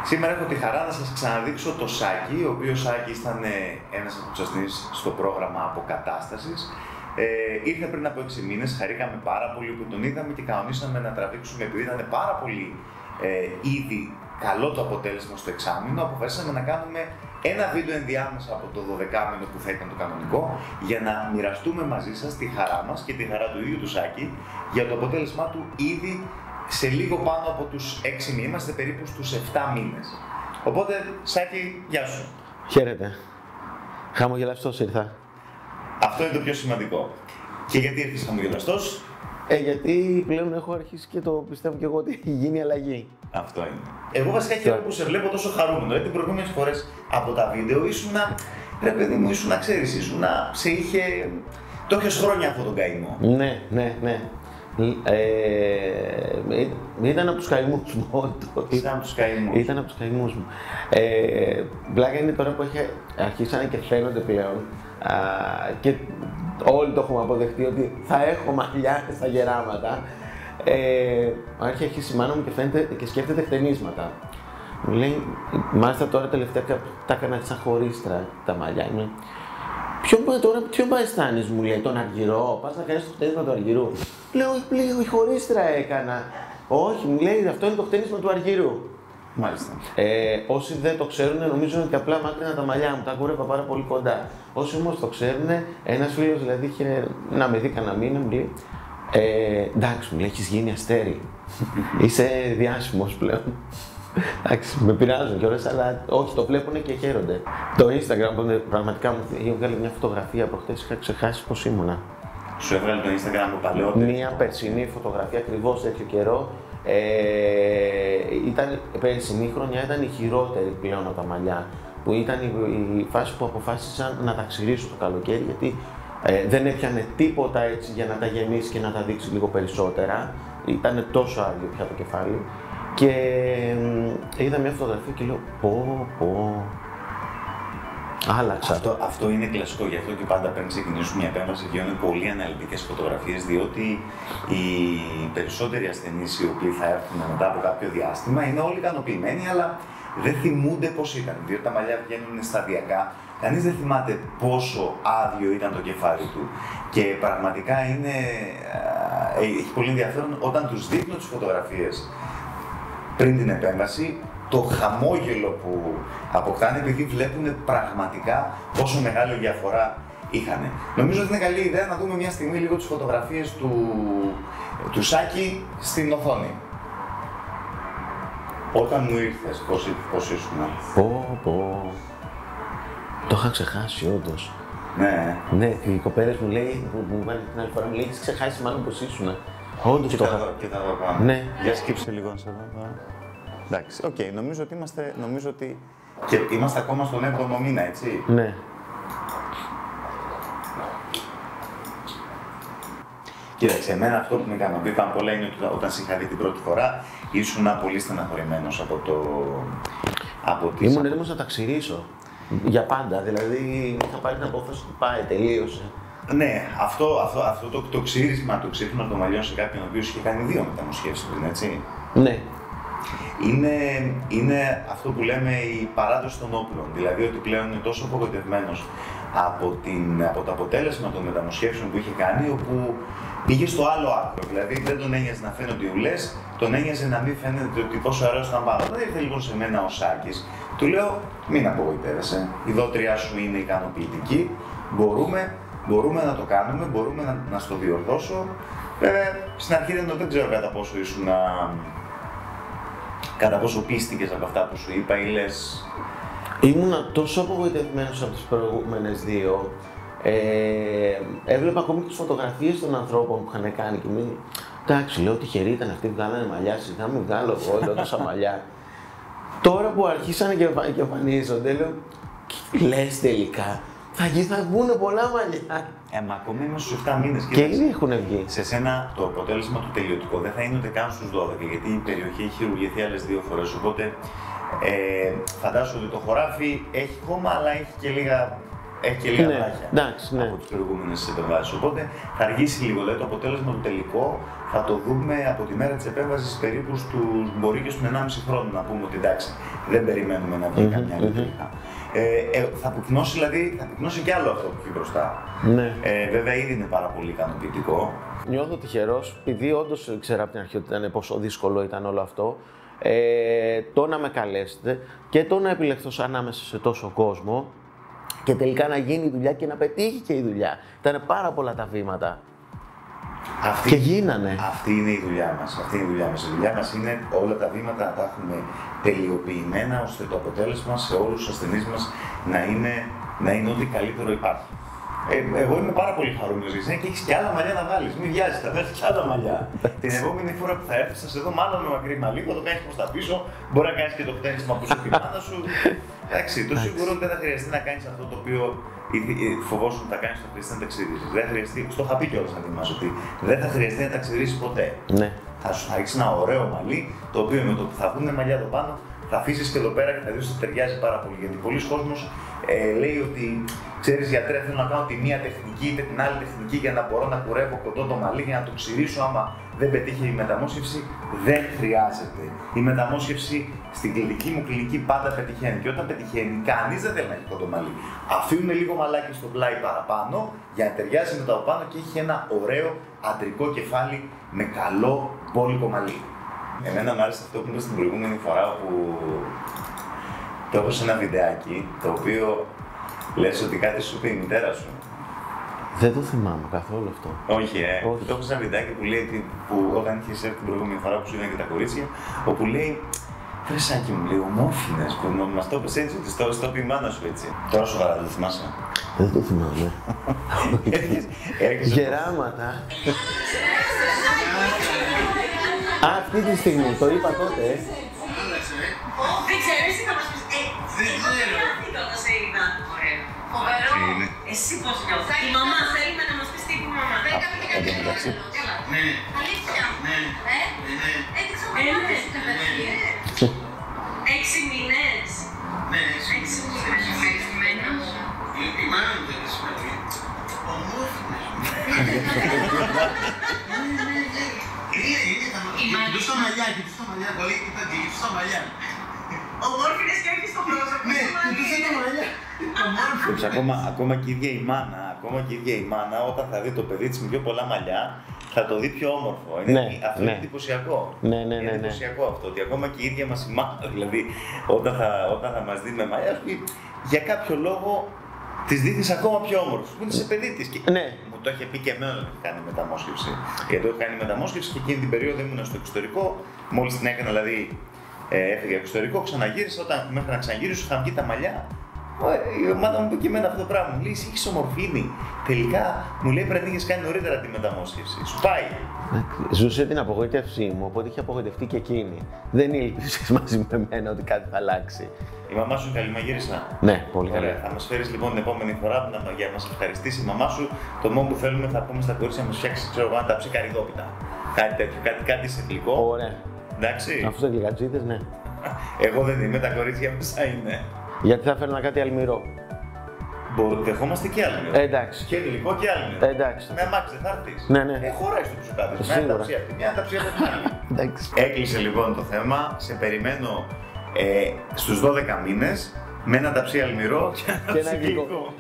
Σήμερα έχω τη χαρά να σας ξαναδείξω το Σάκη, ο οποίος Σάκης ήταν ένας ενθουσιαστής στο πρόγραμμα αποκατάστασης. Ήρθε πριν από 6 μήνες, χαρήκαμε πάρα πολύ που τον είδαμε και κανονίσαμε να τραβήξουμε, επειδή ήταν πάρα πολύ ήδη καλό το αποτέλεσμα στο εξάμηνο, αποφασίσαμε να κάνουμε ένα βίντεο ενδιάμεσα από το 12μηνο που θα ήταν το κανονικό, για να μοιραστούμε μαζί σας τη χαρά μας και τη χαρά του ίδιου του Σάκη για το αποτέλεσμά του ήδη σε λίγο πάνω από τους 6 μήνες, είμαστε περίπου στους 7 μήνες. Οπότε, Σάκη, γεια σου. Χαίρετε. Χαμογελαστός ήρθα. Αυτό είναι το πιο σημαντικό. Και γιατί ήρθες χαμογελαστός? Γιατί πλέον έχω αρχίσει και το πιστεύω και εγώ ότι έχει γίνει αλλαγή. Αυτό είναι. Εγώ βασικά χαίρομαι που σε βλέπω τόσο χαρούμενο. Γιατί προηγούμενες φορές από τα βίντεο ήσουνα, ρε παιδί μου, ήσουνα, ξέρεις, ήσουνα, σε είχε. Το έχεις χρόνια αυτόν τον καημό. Ναι. Ήταν από τους καημούς μου, όντως. Ήταν από τους καημούς μου. Πλάκα είναι τώρα που αρχίσανε και φαίνονται πλέον και όλοι το έχουμε αποδεχτεί ότι θα έχω μαλλιά στα γεράματα. Αρχίσει η μάνα μου και φαίνεται και σκέφτεται χτενίσματα. Μου λέει, μάλιστα τώρα τελευταία τα έκανα σαν χωρίστρα τα μαλλιά. Μου λέει, ποιο αισθάνεσαι, μου λέει, τον αργυρό, πας να κάνεις το χτένισμα του αργυρού. Λέω, η χωρίστρα έκανα. Όχι, μου λέει, αυτό είναι το χτένισμα του αργυρού. Μάλιστα. Όσοι δεν το ξέρουν, νομίζουν ότι απλά μάκρυνα τα μαλλιά μου, τα κούρευα πάρα πολύ κοντά. Όσοι όμως το ξέρουν, ένας φίλος δηλαδή είχε να με δει κανένα μήνα, μου λέει, εντάξει, μου λέει, έχεις γίνει αστέρι. Είσαι διάσημος πλέον. Εντάξει, με πειράζουν κιόλας, αλλά όχι, το βλέπουν και χαίρονται. Το Instagram που πραγματικά μου είχε βγάλει μια φωτογραφία προχτές, είχα ξεχάσει πώς ήμουνα. Σου έβγαλε το Instagram από παλαιότερα? Μια περσινή φωτογραφία, ακριβώς τέτοιο καιρό. Ήταν περσινή χρονιά, ήταν η χειρότερη πλέον από τα μαλλιά. Που ήταν η φάση που αποφάσισα να τα ξυρίσω το καλοκαίρι, γιατί δεν έπιανε τίποτα έτσι για να τα γεμίσει και να τα δείξει λίγο περισσότερα. Ήταν τόσο άδειο πια το κεφάλι. Και είδα μια φωτογραφία και λέω πω, άλλαξα. Αυτό είναι κλασικό, γι' αυτό και πάντα πριν ξεκινήσουμε μια επέμβαση βγαίνουν πολύ αναλυτικές φωτογραφίες, διότι οι περισσότεροι ασθενείς οι οποίοι θα έρθουν μετά από κάποιο διάστημα είναι όλοι ικανοποιημένοι, αλλά δεν θυμούνται πώς ήταν, διότι τα μαλλιά βγαίνουν σταδιακά. Κανείς δεν θυμάται πόσο άδειο ήταν το κεφάλι του και πραγματικά έχει πολύ ενδιαφέρον όταν τους δείχνω τις φωτογραφίες πριν την επέμβαση, το χαμόγελο που αποκτάνε επειδή βλέπουν πραγματικά πόσο μεγάλη διαφορά είχαν. Νομίζω ότι είναι καλή ιδέα να δούμε μια στιγμή λίγο τις φωτογραφίες του Σάκη στην οθόνη. Όταν μου ήρθες, πώς ήσουν? Πω. Το είχα ξεχάσει όντως. Ναι, οι κοπέλες μου λέει, μου είπαν την άλλη φορά, μου λέει, έχεις ξεχάσει μάλλον πώς ήσουν. Όντως το είχα. Κοίτα εδώ πάνω. Ναι. Για σκύψε λίγο να σε δω. Εντάξει, οκ, νομίζω ότι και είμαστε ακόμα στον 7ο μήνα, έτσι. Ναι. Κοίταξε, εμένα αυτό που με ικανοποιεί πάνω απ' όλα είναι ότι όταν σε είχα δει την πρώτη φορά ήσουν πολύ στεναχωρημένος από τις... Ήμουν έτοιμος να τα ξυρίσω. Για πάντα, δηλαδή είχα πάρει την απόφαση ότι πάει, τελείωσε. Ναι, αυτό το ξύρισμα των μαλλιών σε κάποιον ο οποίος είχε κάνει 2 μεταμοσχεύσεις πριν, έτσι. Ναι. Είναι αυτό που λέμε η παράδοση των όπλων. Δηλαδή ότι πλέον είναι τόσο απογοητευμένος από το αποτέλεσμα των μεταμοσχεύσεων που είχε κάνει, όπου πήγε στο άλλο άκρο. Δηλαδή δεν τον ένοιαζε να φαίνονται οι ουλές, τον ένοιαζε να μην φαίνεται ότι πόσο ωραίος ήταν πάνω. Όταν ήρθε λοιπόν σε μένα ο Σάκης, του λέω: μην απογοητεύεσαι. Η δότριά σου είναι ικανοποιητική. Μπορούμε να το κάνουμε, μπορούμε να στο διορθώσω. Βέβαια, στην αρχή δεν ξέρω κατά πόσο πίστηκες από αυτά που σου είπα ή λες... Ήμουνα τόσο απογοητευμένος από τις προηγούμενες 2. Έβλεπα ακόμη και τις φωτογραφίες των ανθρώπων που είχαν κάνει και μου εντάξει, λέω τυχεροί ήταν αυτοί που βγάλανε μαλλιά, σιγά μην βγάλω εγώ, λέω τόσα μαλλιά. Τώρα που αρχίσανε και εμφανίζονται, λέω λες τελικά, θα βγουν πολλά μαλλιά. Μα ακόμη είμαι στους 7 μήνες και ήδη έχουν βγει. Σε σένα το αποτέλεσμα του τελειωτικό δεν θα είναι ούτε καν στους 12, γιατί η περιοχή έχει χειρουργηθεί άλλες 2 φορές. Οπότε φαντάζομαι ότι το χωράφι έχει χώμα, αλλά έχει και λίγα έχει και λίγα Ναι, βράχια εντάξει, ναι. από τις προηγούμενες επεμβάσεις. Οπότε θα αργήσει λίγο. Δηλαδή, το αποτέλεσμα του τελικό θα το δούμε από τη μέρα της επέμβασης περίπου μπορεί και στον 1,5 χρόνο να πούμε ότι εντάξει, δεν περιμένουμε να βγει καμιά τελικά. Θα αποκνώσει δηλαδή, θα αποκνώσει κι άλλο αυτό που έχει μπροστά. Ναι. Βέβαια, ήδη είναι πάρα πολύ ικανοποιητικό. Νιώθω τυχερός, επειδή όντως ξέρα από την αρχή ότι ήταν πόσο δύσκολο ήταν όλο αυτό. Το να με καλέσετε και το να επιλεχθώ ανάμεσα σε τόσο κόσμο και τελικά να γίνει η δουλειά και να πετύχει και η δουλειά. Ήταν πάρα πολλά τα βήματα. Και γίνανε. Αυτή είναι η δουλειά μας. Αυτή είναι η δουλειά μας. Η δουλειά μας είναι όλα τα βήματα να τα έχουμε τελειοποιημένα ώστε το αποτέλεσμα σε όλους τους ασθενείς μας να είναι ό,τι καλύτερο υπάρχει. Εγώ είμαι πάρα πολύ χαρούμενος για εσένα και έχεις και άλλα μαλλιά να βάλεις. Μην βιάζεις, θα βάλεις και άλλα μαλλιά. Την επόμενη φορά που θα έρθεις, θα σε δω μάλλον με μακρύ μαλλί, θα το κάνεις προς τα πίσω. Μπορεί να κάνεις και το χτένισμα που σου πει η μάνα σου. Εντάξει, το σίγουρο είναι ότι δεν θα χρειαστεί να κάνεις αυτό το οποίο φοβόσουν ότι θα κάνεις, θα χρειαστεί να ταξιδίσεις. Δεν χρειαστεί, στο είχα πει κιόλας να θυμάσαι ότι δεν θα χρειαστεί να ταξιδίσεις ποτέ. Ναι. Θα σου ρίξει ένα ωραίο μαλλί, το οποίο με το που θα βγουν μαλλιά εδώ πάνω, θα αφήσεις και εδώ πέρα και θα δεις ότι ταιριάζει πάρα πολύ. Γιατί πολλοί κόσμος λέει ότι ξέρεις γιατρέ, θέλω να κάνω τη μία τεχνική είτε την άλλη τεχνική για να μπορώ να κουρεύω κοντό το μαλλί για να το ξυρίσω άμα δεν πετύχει η μεταμόσχευση. Δεν χρειάζεται. Η μεταμόσχευση στην κλινική μου κλινική πάντα πετυχαίνει. Και όταν πετυχαίνει, κανείς δεν θέλει να έχει κοντό μαλλί. Αφήνουν λίγο μαλάκι στο πλάι παραπάνω για να ταιριάζει με το από πάνω και έχει ένα ωραίο αντρικό κεφάλι με καλό μπόλικο μαλλί. Εμένα μου άρεσε αυτό που είπα στην προηγούμενη φορά όπου το έχω σε ένα βιντεάκι το οποίο λες ότι κάτι σου είπε η μητέρα σου. Δεν το θυμάμαι καθόλου αυτό. Όχι, το έχω σε ένα βιντεάκι που λέει που όταν είχες έρθει την προηγούμενη φορά που σου είδαν και τα κορίτσια, όπου λέει Φρεσάκι μου, λέει ομόφινες που μας το είπες έτσι, ότι στο είπε η μάνα σου έτσι. Τώρα σου παράδειγμα, θυμάσαι. Δεν το θυμάμαι. Γεράματα. Αυτή τη στιγμή, το είπα τότε. Δεν ξέρεις τι θα μας πεις. Δεν ξέρω. Όταν σε είδα. Φοβερό. Εσύ πώς νιώθεις. Η μαμά θέλουμε να μας πεις τι είπε η μαμά. Δεν έκαμε και κάτι άλλο. Ναι. Αλήθεια. Ναι. Έδειξα μαμάδες σου καταρχήν. 6 μήνες. Ναι, 6 μήνες. Η μάνα μου δεν είσαι πολύ. Ομόφωνες. Κοιτούς τα μαλλιά, κοιτούς τα μαλλιά, πολύ κοιτούς τα μαλλιά. Ομόρφινες και όχι στο πρόσωπο. Ναι, κοιτούς τα μαλλιά. Ακόμα και η ίδια η μάνα, όταν θα δει το παιδί της με πιο πολλά μαλλιά, θα το δει πιο όμορφο. Αυτό είναι εντυπωσιακό. Ναι. Είναι εντυπωσιακό αυτό, ότι ακόμα και η ίδια μας η μάνα, δηλαδή, όταν θα μας δει με μαλλιά, για κάποιο λόγο της δείχνεις ακόμα πιο όμορφο, που είναι σε παιδί της. Ναι. Μου το είχε πει και εμένα ότι κάνει μεταμόσχευση. Γιατί το έχει κάνει μεταμόσχευση και εκείνη την περίοδο ήμουν στο εξωτερικό. Μόλις την έκανα, δηλαδή έφυγε εξωτερικό, ξαναγύρισα. Όταν μέχρι να ξαναγυρίσω, είχαν βγει τα μαλλιά. Η ομάδα μου είπε και εμένα αυτό το πράγμα. Μου λέει: εσύ έχεις ομορφήνει. Τελικά μου λέει: πρέπει να είχες κάνει νωρίτερα τη μεταμόσχευση. Σου πάει. Ζούσε την απογοήτευσή μου, οπότε είχε απογοητευτεί και εκείνη. Δεν ήλπιζες μαζί με μένα ότι κάτι θα αλλάξει. Η μαμά σου καλή μαγείρισα. Ναι, πολύ καλή. Θα μας φέρεις λοιπόν την επόμενη φορά για να μας ευχαριστήσει η μαμά σου. Το μόνο που θέλουμε θα πούμε στα κορίτσια να μας φτιάξει, ξέρω εγώ, να τα ψήσει καρυδόπιτα. Κάτι τέτοιο, κάτι σε γλυκό. Ωραία. Εντάξει. Αφού είσαι γλυκατζίδες, ναι. Εγώ δεν είμαι, τα κορίτσια μέσα είναι. Γιατί θα φέρνα κάτι αλμυρό. Δεχόμαστε και αλμυρό. Εντάξει. Και γλυκό και αλμυρό. Εντάξει. Με αμάξι δεν θα έρθεις. Ναι. Χωράει στο πισουκάδι. Μια ταψία από τη μια, ταψία από την άλλη. Έκλεισε λοιπόν το θέμα. Σε περιμένω στους 12 μήνες με ένα ταψί αλμυρό και ένα γλυκό.